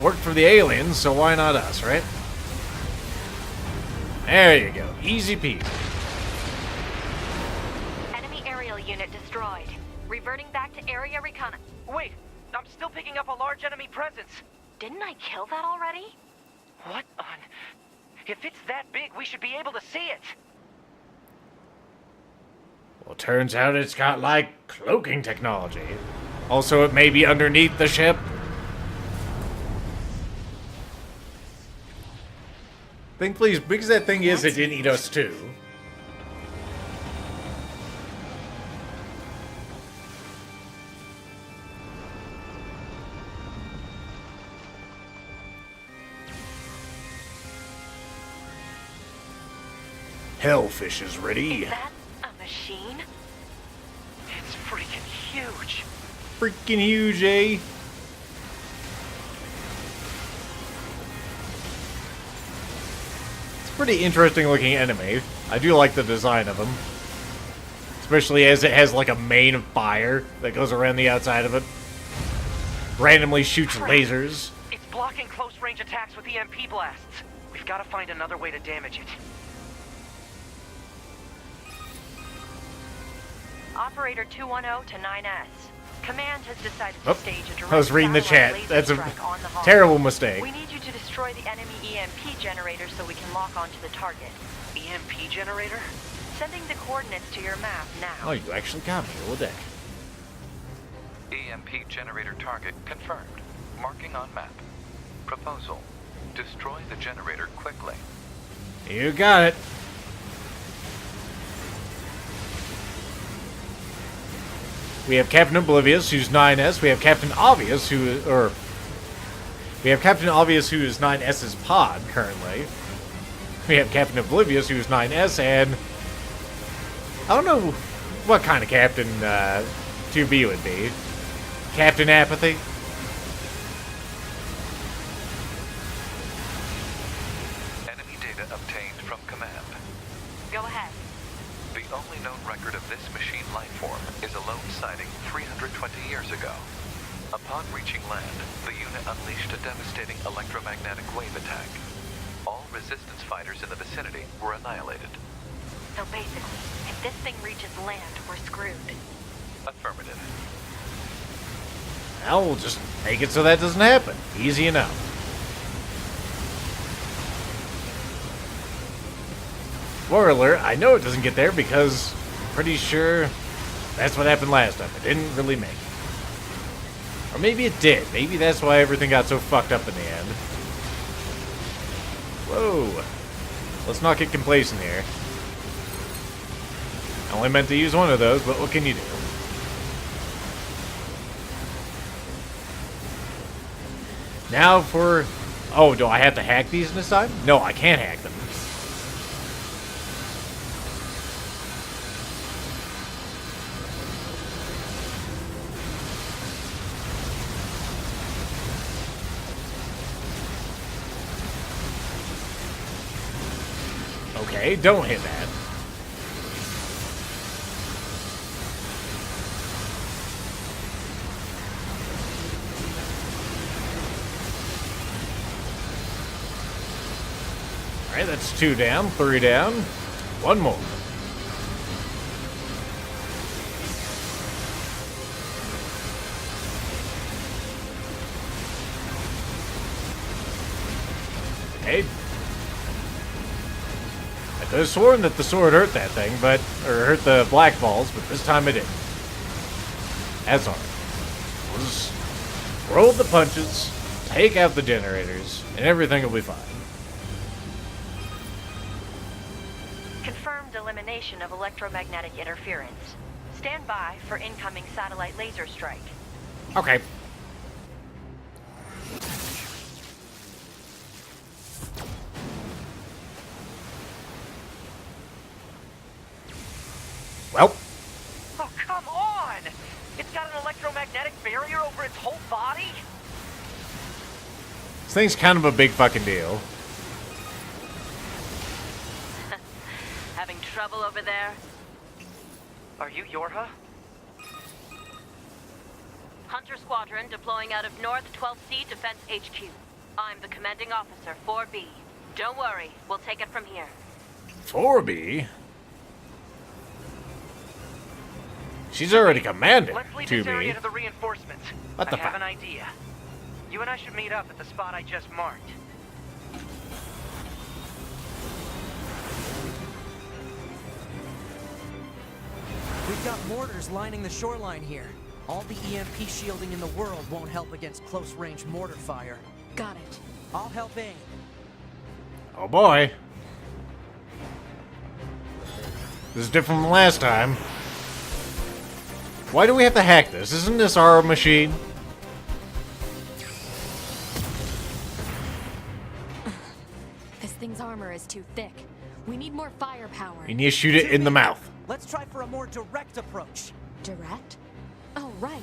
Worked for the aliens, so why not us, right? There you go. Easy peasy. Enemy aerial unit destroyed. Reverting back to area recon. Wait, I'm still picking up a large enemy presence. Didn't I kill that already? What on... If it's that big, we should be able to see it. Well, turns out it's got, like, cloaking technology. Also, it may be underneath the ship. Think, please, because that thing is, it didn't eat us too. Hellfish is ready. Is that a machine? It's freaking huge. Freaking huge, eh? It's a pretty interesting looking enemy. I do like the design of him. Especially as it has like a main of fire that goes around the outside of it. Randomly shoots lasers. It's blocking close-range attacks with EMP blasts. We've got to find another way to damage it. Operator 210 to 9S. Command has decided to stage a direct I was reading the chat. satellite That's laser a strike on the hull. terrible mistake. We need you to destroy the enemy EMP generator so we can lock onto the target. EMP generator? Sending the coordinates to your map now. Oh, you actually got me, Odeck. EMP generator target confirmed. Marking on map. Proposal. Destroy the generator quickly. You got it. We have Captain Oblivious, who's 9S. We have Captain Obvious, who is 9S's pod currently. We have Captain Oblivious, who's 9S, and I don't know what kind of Captain 2B would be. Captain Apathy. Enemy data obtained from command. Go ahead. The only known record of this machine lifeform is a lone sighting 320 years ago. Upon reaching land, the unit unleashed a devastating electromagnetic wave attack. All resistance fighters in the vicinity were annihilated. So basically, if this thing reaches land, we're screwed. Affirmative. Now we'll just make it so that doesn't happen. Easy enough. Spoiler alert, I know it doesn't get there because I'm pretty sure that's what happened last time. It didn't really make it. Or maybe it did. Maybe that's why everything got so fucked up in the end. Whoa. Let's not get complacent here. I only meant to use one of those, but what can you do? Now for... Oh, do I have to hack these this time? No, I can't hack them. Okay, don't hit that. Alright, that's 2 down, 3 down. One more. Okay. I could have sworn that the sword hurt that thing, or hurt the black balls, but this time it didn't. That's alright. We'll just roll the punches, take out the generators, and everything will be fine. Confirmed elimination of electromagnetic interference. Stand by for incoming satellite laser strike. Okay. Well. Oh, come on! It's got an electromagnetic barrier over its whole body? This thing's kind of a big fucking deal. Having trouble over there? Are you Yorha? Hunter Squadron deploying out of North 12C Defense HQ. I'm the commanding officer, 4B. Don't worry, we'll take it from here. 4B? She's already commanded Let's leave 2B. this area to the reinforcements. What the I have fuck? an idea. You and I should meet up at the spot I just marked. We've got mortars lining the shoreline here. All the EMP shielding in the world won't help against close-range mortar fire. Got it. I'll help aim. Oh boy. This is different from last time. Why do we have to hack this? Isn't this our machine? This thing's armor is too thick. We need more firepower. You need to shoot it in the mouth. Let's try for a more direct approach. Direct? Oh, right.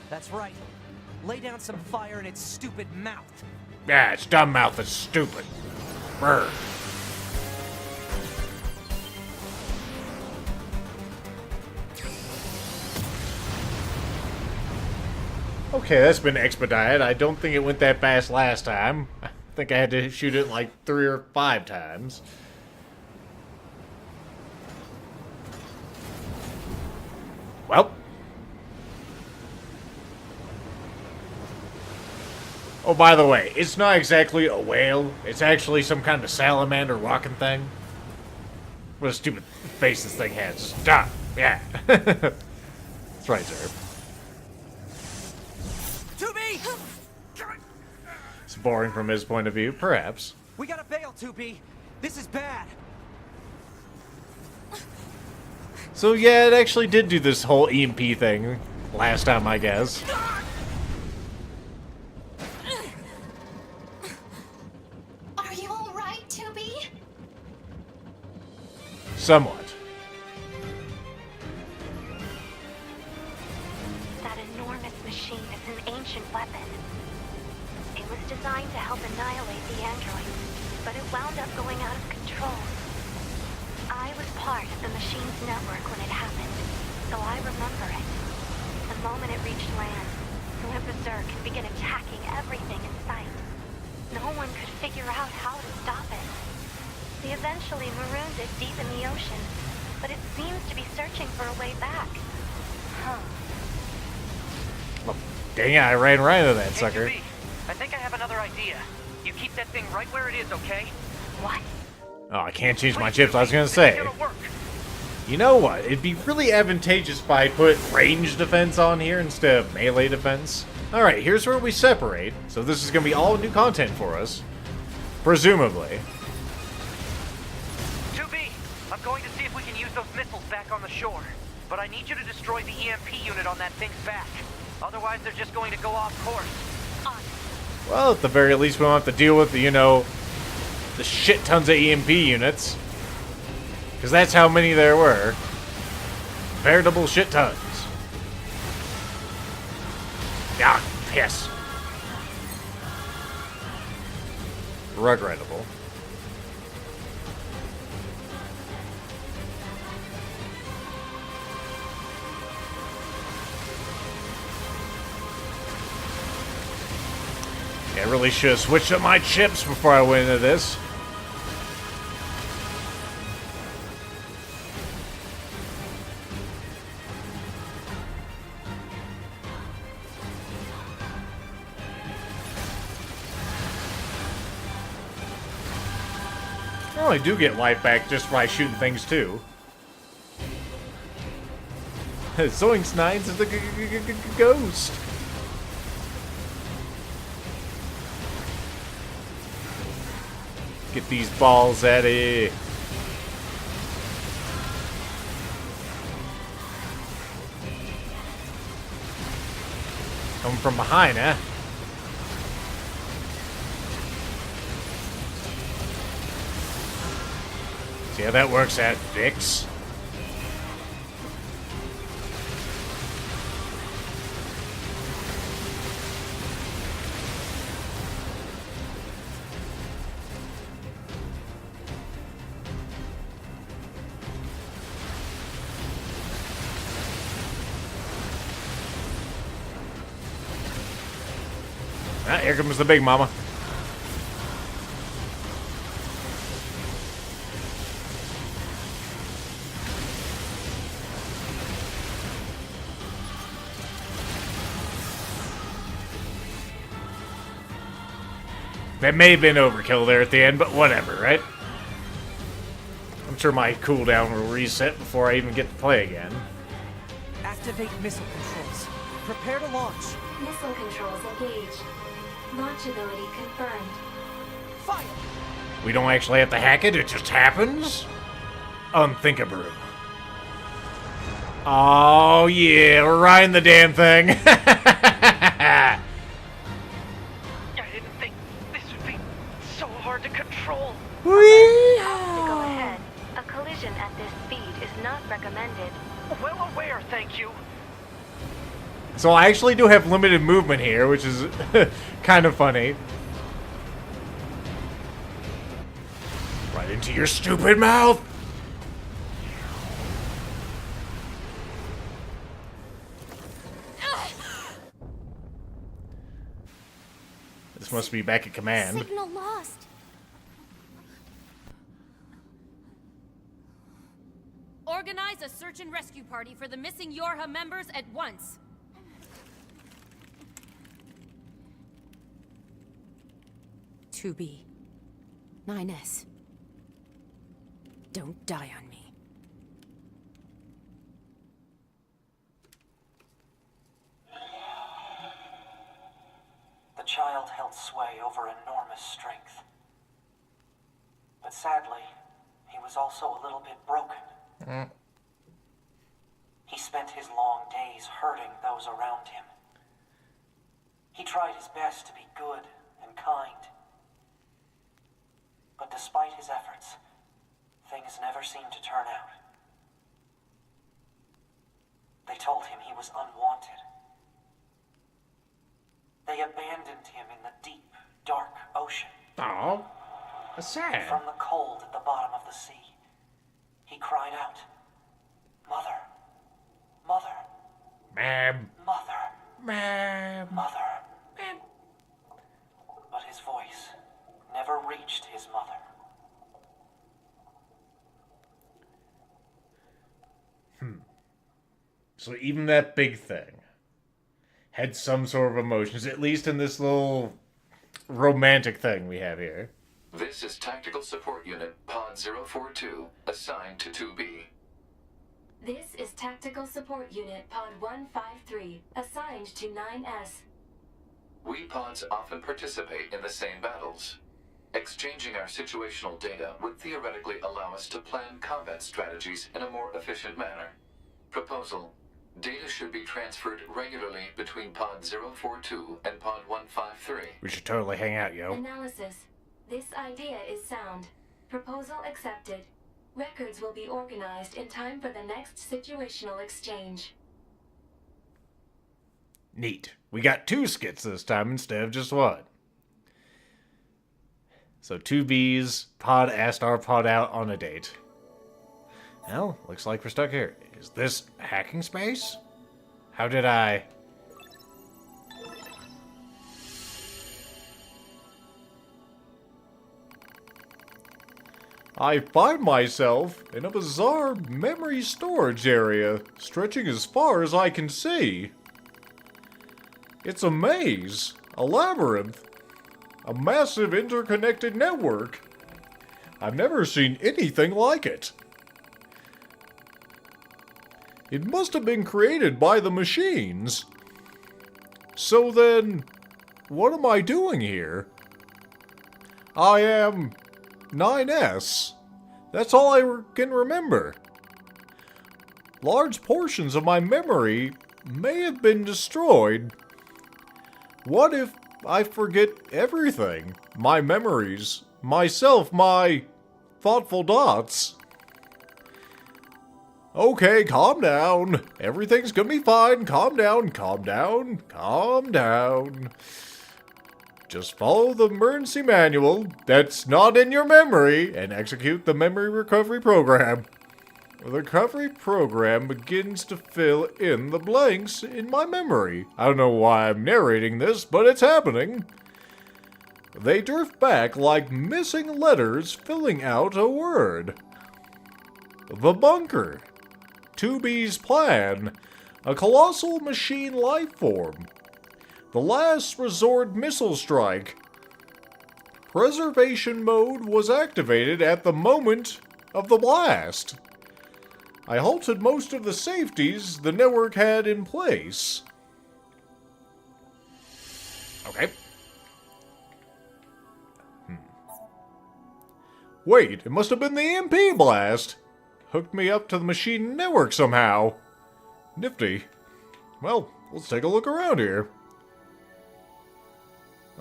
That's right. Lay down some fire in its stupid mouth. Yeah, its dumb mouth is stupid. Brr. Okay, that's been expedited. I don't think it went that fast last time. I think I had to shoot it like 3 or 5 times. Well. Oh, by the way, it's not exactly a whale. It's actually some kind of salamander walking thing. What a stupid face this thing has. Stop. Yeah. That's right, sir. 2B! It's boring from his point of view, perhaps. We gotta bail, 2B. This is bad. So yeah, it actually did do this whole EMP thing last time, I guess. Are you alright, 2B? Somewhat. That enormous machine is an ancient weapon. It was designed to help annihilate the androids, but it wound up going out of control. I was part of the machine's network when it happened, so I remember it. The moment it reached land, it went berserk and began attacking everything in sight. No one could figure out how to stop it. They eventually marooned it deep in the ocean, but it seems to be searching for a way back. Huh. Well, dang it, I ran right into that Hey, sucker. 2B, I think I have another idea. You keep that thing right where it is, okay? What? Oh, I can't change my Please, chips, I was 2B, gonna this is say. gonna work. You know what? It'd be really advantageous if I put range defense on here instead of melee defense. Alright, here's where we separate. So this is gonna be all new content for us. Presumably. 2B, I'm going to see if we can use those missiles back on the shore. But I need you to destroy the EMP unit on that thing's back. Otherwise, they're just going to go off course. Well, at the very least, we don't have to deal with, you know, the shit tons of EMP units. Because that's how many there were. Veritable shit tons. Ah, piss. Regrettable. Yeah, I really should have switched up my chips before I went into this. Oh, I do get life back just by shooting things too. Zoinks 9's is the ghost. Get these balls out of here. Coming from behind, eh? See how that works out, Vix? Ah, here comes the big mama. That may have been overkill there at the end, but whatever, right? I'm sure my cooldown will reset before I even get to play again. Activate missile controls. Prepare to launch. Missile controls engaged. Launch ability confirmed. Fire! We don't actually have to hack it, it just happens? Unthinkable. Oh yeah, we're riding the damn thing. I didn't think this would be so hard to control. Go ahead. A collision at this speed is not recommended. Well aware, thank you. So I actually do have limited movement here, which is kind of funny. Right into your stupid mouth! This must be back at command. Signal lost. Organize a search and rescue party for the missing Yorha members at once. 2B. 9S. Don't die on me. The child held sway over enormous strength. But sadly, he was also a little bit broken. He spent his long days hurting those around him. He tried his best to be good and kind. But despite his efforts, things never seemed to turn out. They told him he was unwanted. They abandoned him in the deep, dark ocean. Oh, that's sad. From the cold at the bottom of the sea, he cried out, "Mother, Mother, Ma'am. Mother, Ma'am. Mother." But his voice never reached his mother. So even that big thing had some sort of emotions, at least in this little romantic thing we have here. This is Tactical Support Unit Pod 042, assigned to 2B. This is Tactical Support Unit Pod 153, assigned to 9S. We pods often participate in the same battles. Exchanging our situational data would theoretically allow us to plan combat strategies in a more efficient manner. Proposal: data should be transferred regularly between Pod 042 and Pod 153. We should totally hang out, yo. Analysis. This idea is sound. Proposal accepted. Records will be organized in time for the next situational exchange. Neat. We got 2 skits this time instead of just 1. So 2B's pod asked our pod out on a date. Well, looks like we're stuck here. Is this hacking space? How did I... I find myself in a bizarre memory storage area, stretching as far as I can see. It's a maze, a labyrinth, a massive interconnected network. I've never seen anything like it. It must have been created by the machines. So then, what am I doing here? I am 9S. That's all I can remember. Large portions of my memory may have been destroyed. What if I forget everything? My memories, myself, my thoughtful dots. Okay, calm down. Everything's gonna be fine. Calm down, calm down, calm down. Just follow the emergency manual that's not in your memory and execute the memory recovery program. The recovery program begins to fill in the blanks in my memory. I don't know why I'm narrating this, but it's happening. They drift back like missing letters filling out a word. The bunker. 2B's plan. A colossal machine life form. The last resort missile strike. preservation mode was activated at the moment of the blast. I halted most of the safeties the network had in place. Okay. Wait, it must have been the EMP blast. Hooked me up to the machine network somehow. Nifty. Well, let's take a look around here.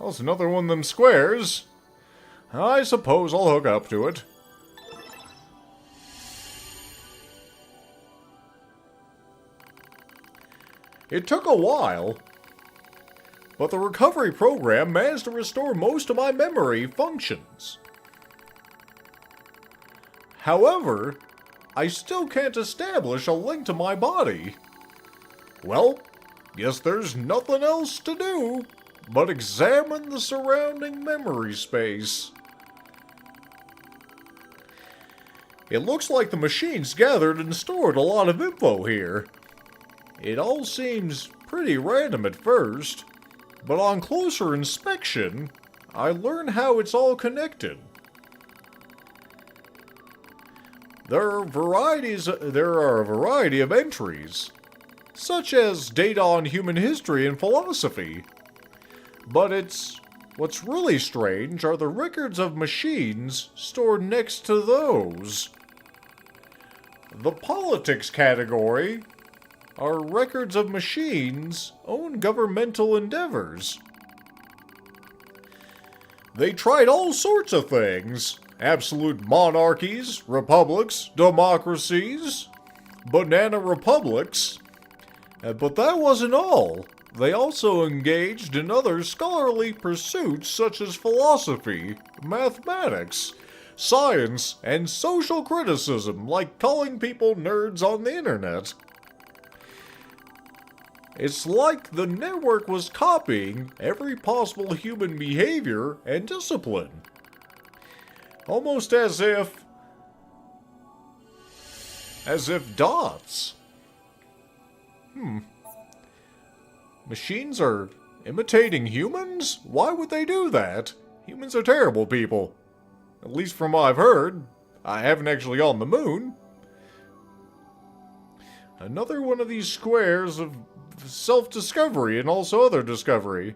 Oh, it's another one of them squares. I suppose I'll hook up to it. It took a while, but the recovery program managed to restore most of my memory functions. However, I still can't establish a link to my body. Well, guess there's nothing else to do but examine the surrounding memory space. It looks like the machines gathered and stored a lot of info here. It all seems pretty random at first, but on closer inspection, I learn how it's all connected. There are a variety of entries, such as data on human history and philosophy. But what's really strange are the records of machines stored next to those. The politics category are records of machines' own governmental endeavors. They tried all sorts of things. Absolute monarchies, republics, democracies, banana republics. But that wasn't all. They also engaged in other scholarly pursuits such as philosophy, mathematics, science, and social criticism, like calling people nerds on the internet. It's like the network was copying every possible human behavior and discipline. Almost as if dots. Machines are imitating humans? Why would they do that? Humans are terrible people. At least from what I've heard. I haven't actually gone to the moon. Another one of these squares of self-discovery and also other discovery.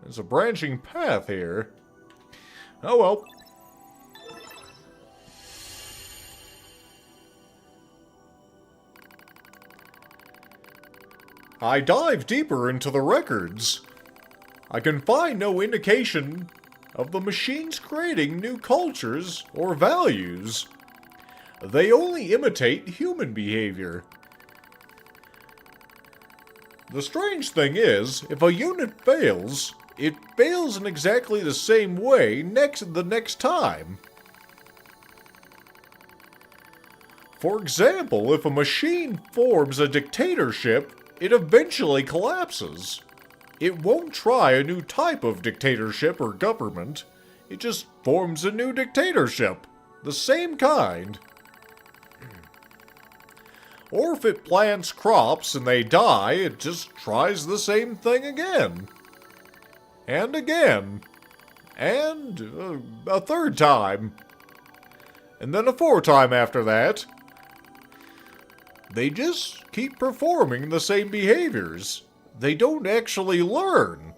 There's a branching path here. Oh well. I dive deeper into the records. I can find no indication of the machines creating new cultures or values. They only imitate human behavior. The strange thing is, if a unit fails, it fails in exactly the same way the next time. For example, if a machine forms a dictatorship, it eventually collapses. It won't try a new type of dictatorship or government. It just forms a new dictatorship. The same kind. Or if it plants crops and they die, it just tries the same thing again. And again. And a third time. And then a fourth time after that. They just keep performing the same behaviors. They don't actually learn.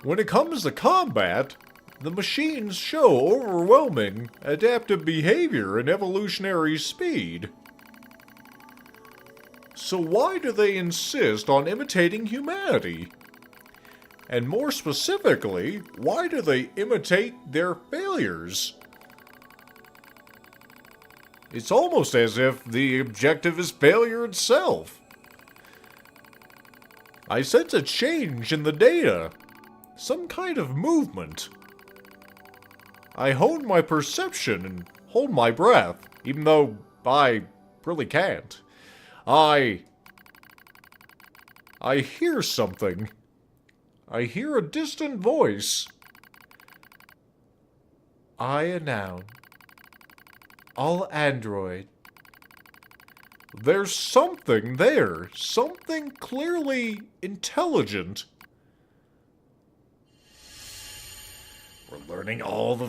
When it comes to combat, the machines show overwhelming adaptive behavior and evolutionary speed. So why do they insist on imitating humanity? And more specifically, why do they imitate their failures? It's almost as if the objective is failure itself. I sense a change in the data. Some kind of movement. I hone my perception and hold my breath, even though I really can't. I hear something. I hear a distant voice. I announce. All android. There's something there. Something clearly intelligent. burning all the